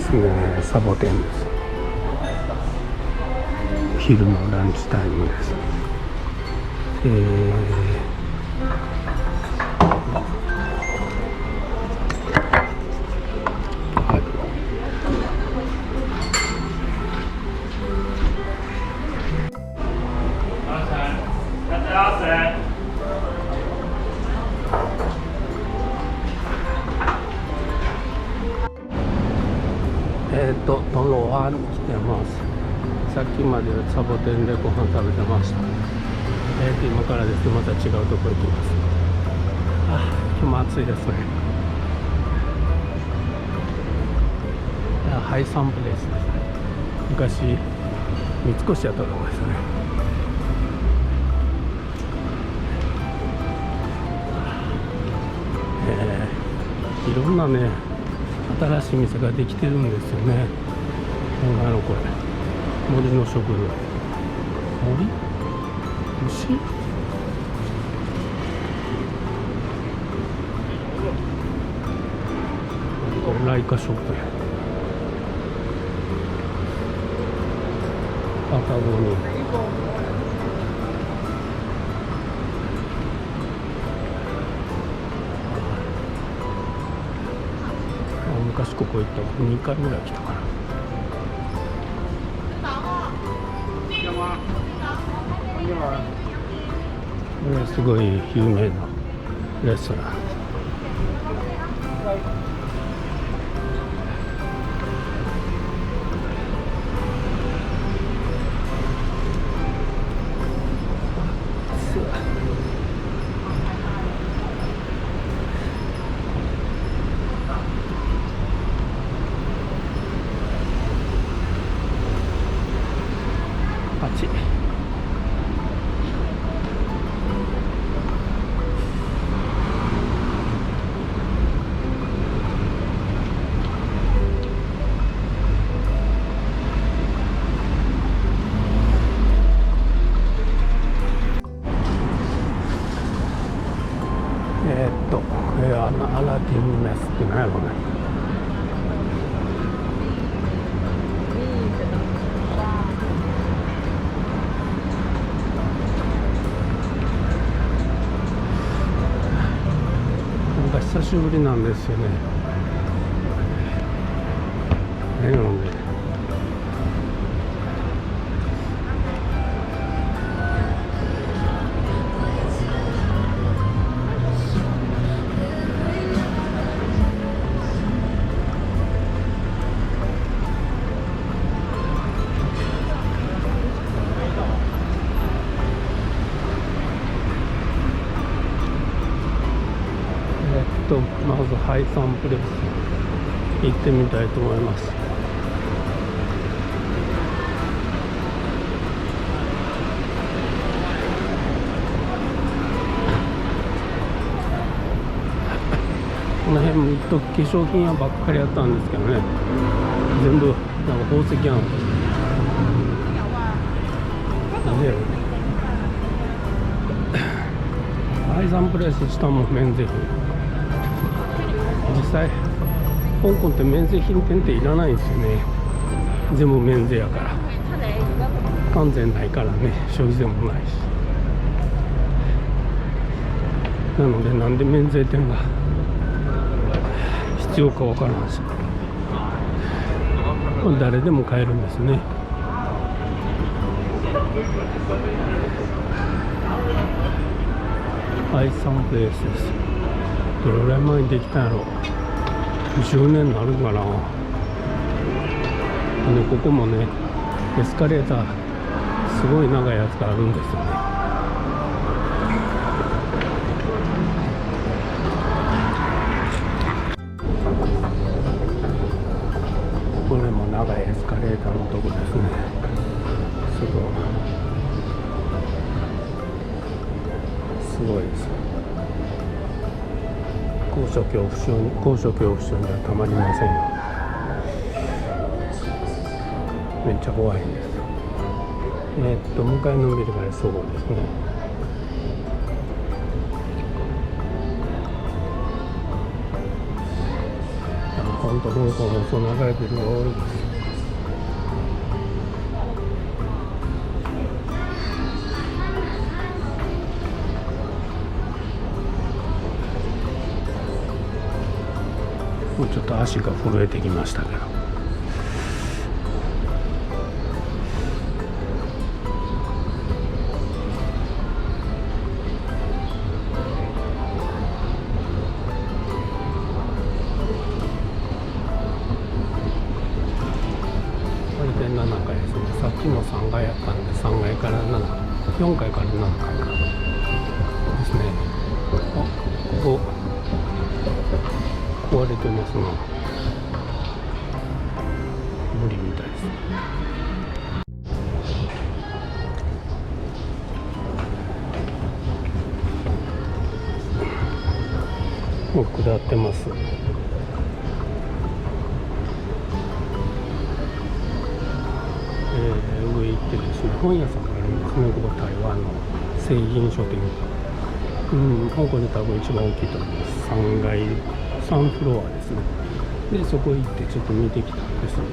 ですね、サボテンです。昼のランチタイムです。トロワに来てます。さっきまでサボテンでご飯食べてました。今からですね、また違うとこ行きます。今日も暑いですね。ハイサンプレイスですね。昔三越やったとこですね。いろんなね新しい店ができてるんですよね。これ森の食堂、森牛、これライカショップや。パタゴニア、昔ここ行った2回ぐらい来たかな。これすごい有名なレストラン。アラディンメスって何やろうね。なんか久しぶりなんですよね。何やろうね。まずハイサンプレイス行ってみたいと思います。この辺も一時化粧品屋ばっかりやったんですけどね、全部なんか宝石屋なんです。ハイサンプレイス下も免税品。実際香港って免税品店っていらないんですよね。全部免税やから、完全ないからね、消費税もないし。なのでなんで免税店が必要かわからんし、誰でも買えるんですね。ハイサンプレイスです。どれぐらい前にできたんやろ。10年になるかな。でここもねエスカレーターすごい長いやつがあるんですよね。これも長いエスカレーターのとこですね。すごいです。高所恐怖症にはたまりませんよ。めっちゃ怖いんです。向かいのビルがそうですね。本と香港もそう流れてるのが多いです。もうちょっと足が震えてきましたけど、これで7階ですね。さっきの3階やったんで3階から4階から7階かですね。あ、ここ壊れてますな。無理みたいです。もう下ってます。上行ってですね、本屋さんがあるんですね。ここ台湾の製品書店。香港で多分一番大きいと思います。3階3フロアですね。でそこ行ってちょっと見てきたんですね。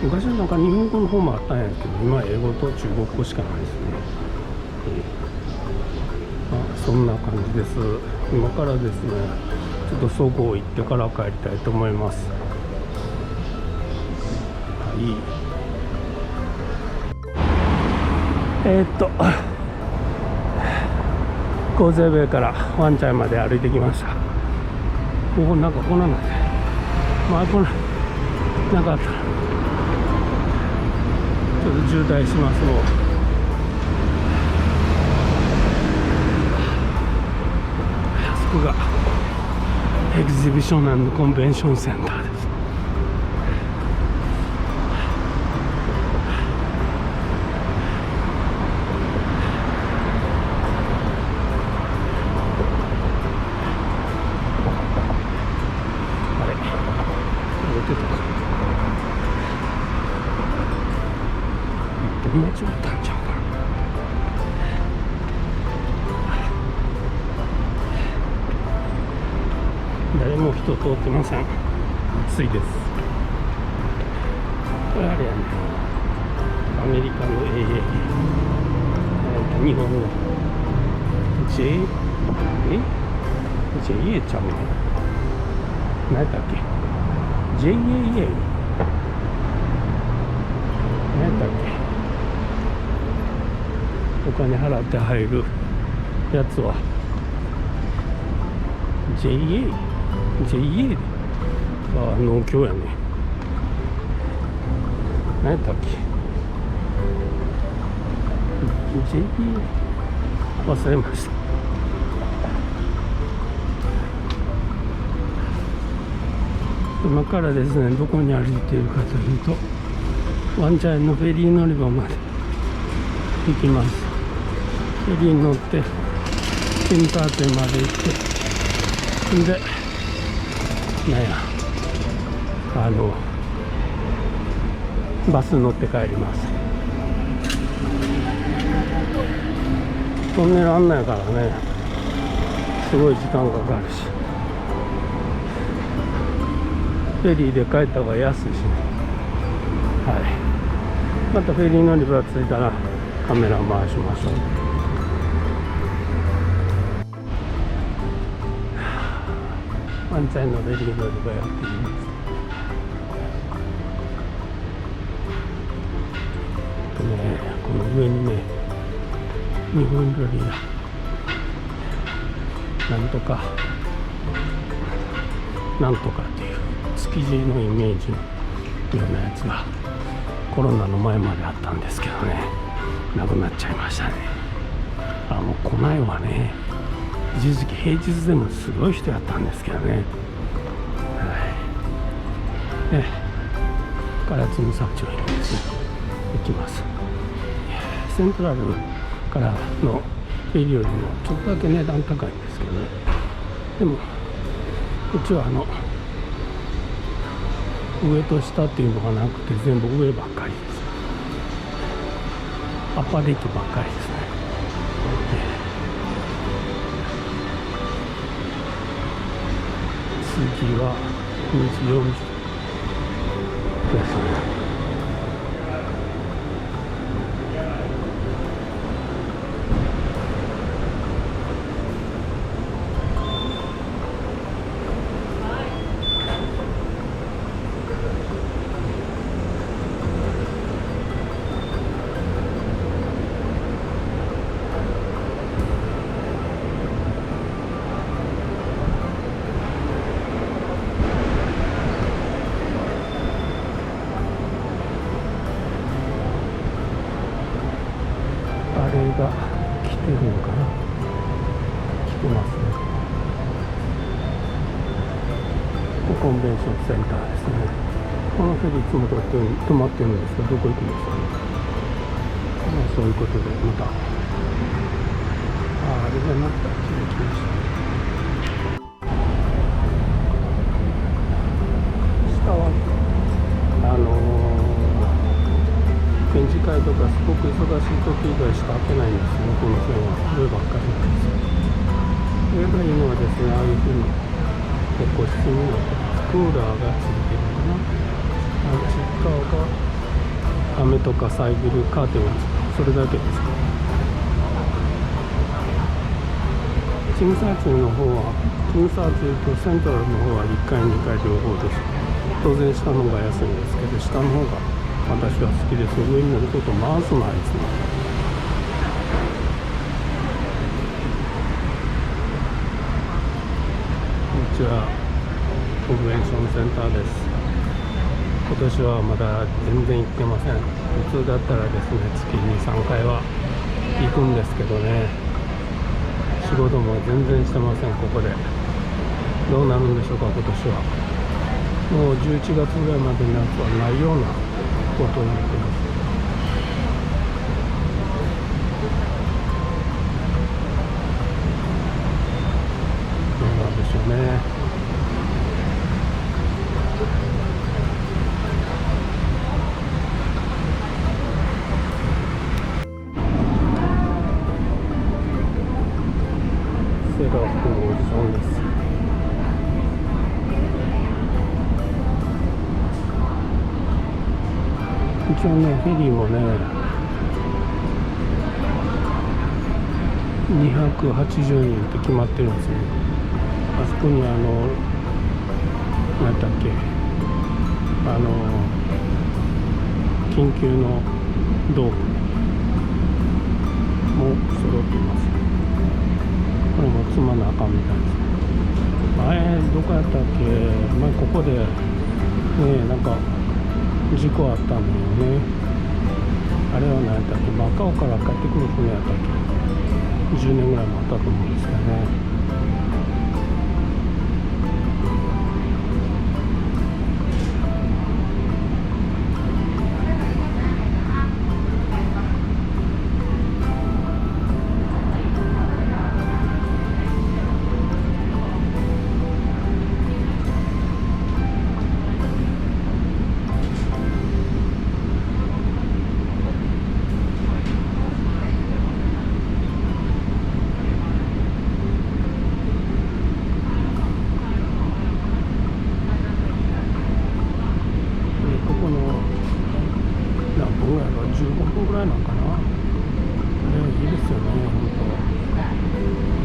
昔はなんか日本語の方もあったんやけど、今英語と中国語しかないですね。そんな感じです。今からですね、ちょっとそごう行ってから帰りたいと思います。はい。コーゼウェイからワンチャイまで歩いてきました。ここなんかこんなんなって、まあこんなんかあったらちょっと渋滞しますもん。あそこがエキシビション&コンベンションセンターです。間違ったんちゃうかな。誰も人通ってません。暑いです。これあれやね、アメリカの AA、日本の JA ちゃうの、何やったっけ、 JAA 何やったっけ、お金払って入るやつは JA は農協やね。何やったっけ、 JA 忘れました。今からですね、どこに歩いているかというと、ワンチャイのフェリー乗り場まで行きます。フェリーに乗ってセンター店まで行って、でなんやバス乗って帰ります。トンネルあんないからね、すごい時間かかるし、フェリーで帰った方が安いしね。はい、またフェリー乗り場着いたらカメラ回しましょう。ワンチャイのフェリー乗り場やっています。この上にね、日本料理やなんとかっていう築地のイメージのようなやつがコロナの前まであったんですけどね、なくなっちゃいましたね。もう来ないわね。一時期平日でもすごい人やったんですけどね。はい。唐津岬町にですね行きます。セントラルからのフェリーよりもちょっとだけ値段高いんですけどね。でもこっちは上と下っていうのがなくて全部上ばっかりです。アパレキばっかりですね。次は2時40ですね。あれが来てるのかな、来てますね。コンベンションセンターですね。このフェリーいつも止まってるんですが、どこ行くんですかね。そういうことでまたあれじゃなくてあっちに来ました。下は展示会とかすごく忙しい時以外しか開けないんですね、この線は。上ばっかりなんですよ。上がいいのはですね、ああいうふうに結構室になってます。クーラーがついてるのかな。あっち側が雨とか遮るカーテンがついてる、それだけです。キムサーチュの方は、キムサーチュとセントラルの方は1階2階両方です。当然下の方が安いんですけど、下の方が私は好きです。上に乗ることまずないですね。こんにちは、コンベンションセンターです。今年はまだ全然行ってません。普通だったらですね、月に3回は行くんですけどね、仕事も全然してません。ここでどうなるんでしょうか。今年はもう11月ぐらいまでのやつはないようなことになってます。どうなんでしょうね。セーラー服のおじさんです。一応ね、フェリーもね280人って決まってるんですよね。あそこに何だっけ、緊急の道具も揃っています。これも積まなあかんみたいです。前どこやったっけ、前ここでね、なんか事故あったんだよね。あれは何やったっけ、マカオから帰ってくる船やったっけ、10年ぐらいもあったと思うんですけどね。15分ぐらいなんかな。ね、いいですよね、本当。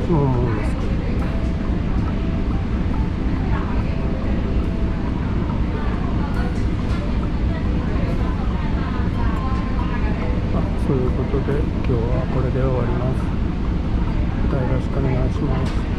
そう思うんですけど。そういうことで今日はこれで終わります。またよろしくお願いします。